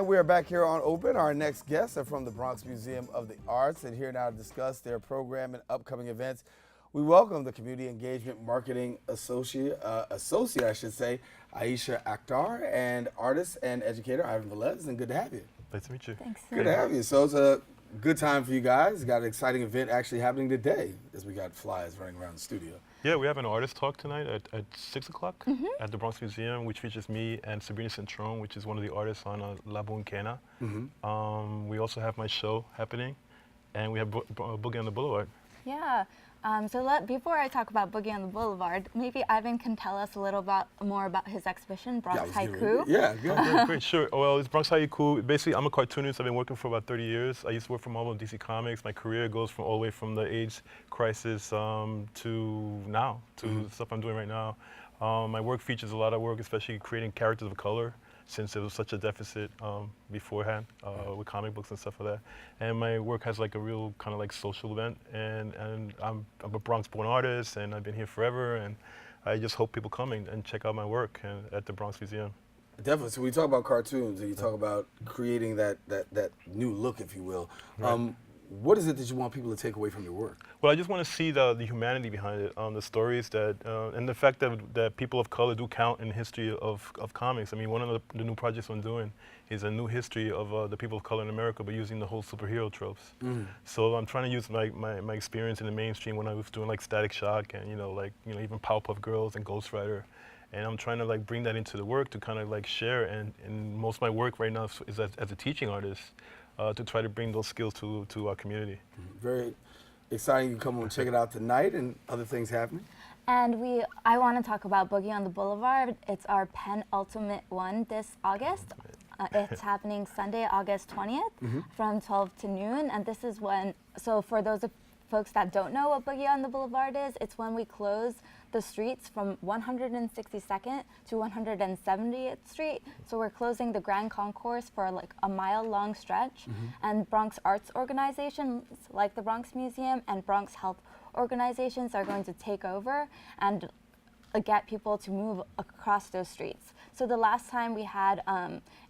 We are back here on Open. Our next guests are from the Bronx Museum of the Arts and here now to discuss their program and upcoming events. We welcome the Community Engagement Marketing Associate, I should say, Ayesha Akhtar, and artist and educator, Velez, and good to have you. Nice to meet you. Thanks. Good to have you. So it's a good time for you guys. Got an exciting event actually happening today as we got flyers running around the studio. Yeah, we have an artist talk tonight at 6 o'clock at the Bronx Museum, which features me and Sabrina Centron, which is one of the artists on La Bunkena. We also have my show happening, and we have Boogie on the Boulevard. Yeah. Before I talk about Boogie on the Boulevard, maybe Ivan can tell us a little more about his exhibition, Bronx Haiku. Yeah, good. Great, sure. Well, it's Bronx Haiku. Basically, I'm a cartoonist. I've been working for about 30 years. I used to work for Marvel and DC Comics. My career goes from all the way from the AIDS crisis to now, to the stuff I'm doing right now. My work features a lot of work, especially creating characters of color, since there was such a deficit beforehand with comic books and stuff like that. And my work has like a real kind of like social event, and I'm a Bronx-born artist, and I've been here forever, and I just hope people come and check out my work at the Bronx Museum. Definitely. So we talk about cartoons, and you talk about creating that new look, if you will. Right. What is it that you want people to take away from your work? Well, I just want to see the humanity behind it, the stories that, and the fact that people of color do count in the history of comics. I mean, one of the new projects I'm doing is a new history of the people of color in America, but using the whole superhero tropes. So I'm trying to use my experience in the mainstream when I was doing like Static Shock and even Powerpuff Girls and Ghost Rider. And I'm trying to like bring that into the work to kind of like share, and most of my work right now is as a teaching artist. To try to bring those skills to our community. Very exciting. You can come and check it out tonight and other things happening. And I want to talk about Boogie on the Boulevard. It's our penultimate one this August. It's happening Sunday, August 20th from 12 to noon. And this is so for those folks that don't know what Boogie on the Boulevard is, it's when we close the streets from 162nd to 170th Street. So we're closing the Grand Concourse for like a mile-long stretch. And Bronx arts organizations like the Bronx Museum and Bronx health organizations are going to take over and get people to move across those streets. So the last time we had,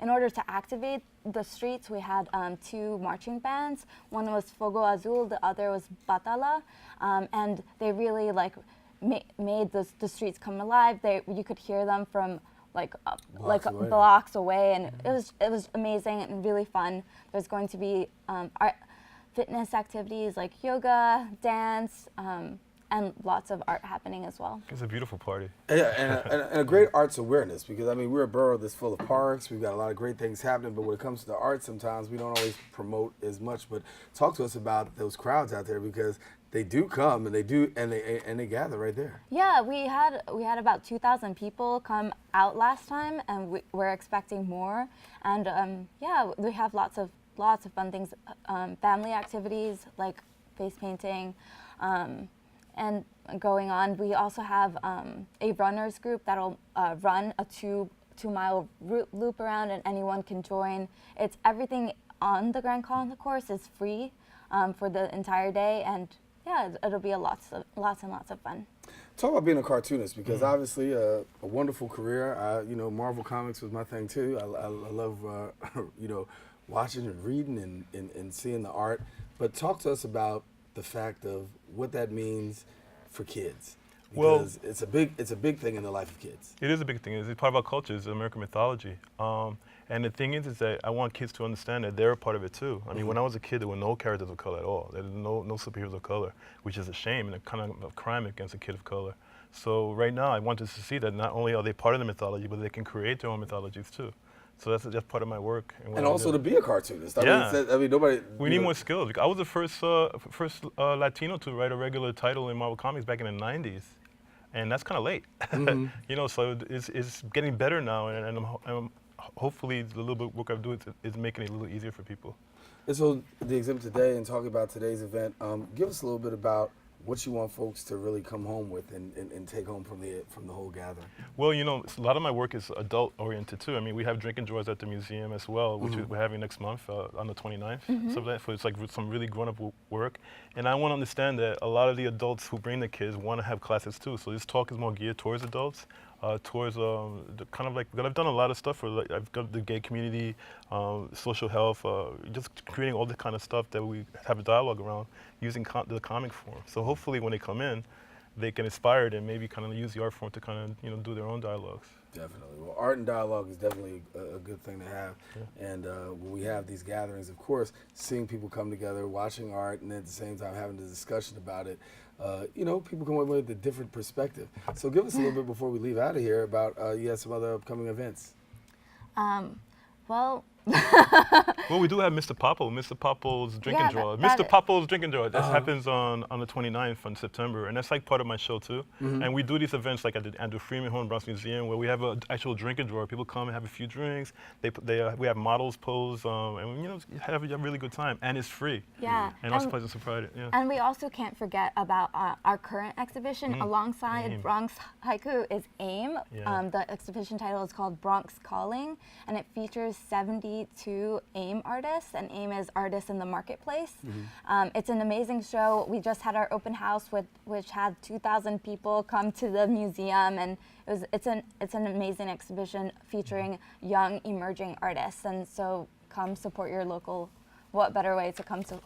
in order to activate the streets, we had 2 marching bands. One was Fogo Azul, the other was Batala, and they really made the streets come alive. You could hear them from blocks away, and it was amazing and really fun. There's going to be fitness activities like yoga, dance, and lots of art happening as well. It's a beautiful party. Yeah, and a great arts awareness, because I mean, we're a borough that's full of parks. We've got a lot of great things happening, but when it comes to the arts, sometimes we don't always promote as much. But talk to us about those crowds out there, because they do come and they gather right there. Yeah, we had about 2,000 people come out last time, and we're expecting more. And yeah, we have lots of fun things, family activities like face painting, and going on. We also have a runners group that'll run a two-mile loop around, and anyone can join. It's everything on the Grand Concourse is free for the entire day, and yeah, it'll be lots and lots of fun. Talk about being a cartoonist, because obviously a wonderful career. Marvel Comics was my thing too. I love watching and reading and seeing the art. But talk to us about the fact of what that means for kids, because it's a big thing in the life of kids. It is a big thing. It's part of our culture. It's American mythology. And the thing is that I want kids to understand that they're a part of it too. I mean, when I was a kid, there were no characters of color at all. There were no superheroes of color, which is a shame and a kind of a crime against a kid of color. So right now, I want us to see that not only are they part of the mythology, but they can create their own mythologies too. So that's part of my work. And also to be a cartoonist. Yeah. I mean, nobody. We need more skills. I was the first Latino to write a regular title in Marvel Comics back in the 90s. And that's kind of late. So it's getting better now, and hopefully the little bit of work I do is making it a little easier for people. And so the exhibit today, and talking about today's event, give us a little bit about what you want folks to really come home with and take home from the whole gathering. Well, a lot of my work is adult oriented too. I mean, we have drinking drawers at the museum as well, which we're having next month on the 29th. So it's like some really grown-up work. And I want to understand that a lot of the adults who bring the kids want to have classes too. So this talk is more geared towards adults. towards kind of like, I've done a lot of stuff for, like, I've got the gay community, social health, just creating all the kind of stuff that we have a dialogue around using the comic form. So hopefully when they come in, they get inspired and maybe kind of use the art form to kind of, do their own dialogues. Definitely. Well, art and dialogue is definitely a good thing to have. Yeah. And when we have these gatherings, of course, seeing people come together, watching art, and at the same time having the discussion about it, people come away with a different perspective. So give us a little bit before we leave out of here about you have some other upcoming events. Well, well, we do have Mr. Popple. Mr. Popple's Drink and Draw. That Mr. Popple's Drink and Draw. This happens on the 29th of September, and that's like part of my show too. And we do these events like at the Andrew Freeman Home Bronx Museum, where we have an actual drink and draw. People come and have a few drinks. We have models pose, and have a really good time, and it's free. Yeah. And also pleasant surprise. Yeah. And we also can't forget about our current exhibition alongside Bronx Haiku is AIM. Yeah. The exhibition title is called Bronx Calling, and it features 72 AIM artists, and AIM is Artists in the Marketplace. It's an amazing show. We just had our open house which had 2,000 people come to the museum, and it's an amazing exhibition featuring young emerging artists. And so come support your local. What better way to come to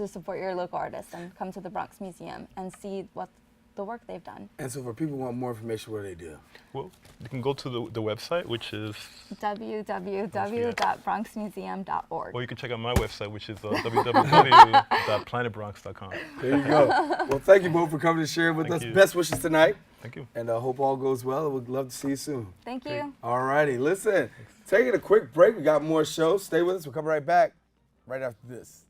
support your local artists and come to the Bronx Museum and see what the work they've done. And so for people who want more information, what do they do? Well, you can go to the website, which is www.bronxmuseum.org. or you can check out my website, which is www.planetbronx.com. There you go. Well, thank you both for coming to share with Thank us. you. Best wishes tonight. Thank you. And I hope all goes well. We'd love to see you soon. Thank you. All righty. Listen, taking a quick break. We got more shows. Stay with us. We'll come right back right after this.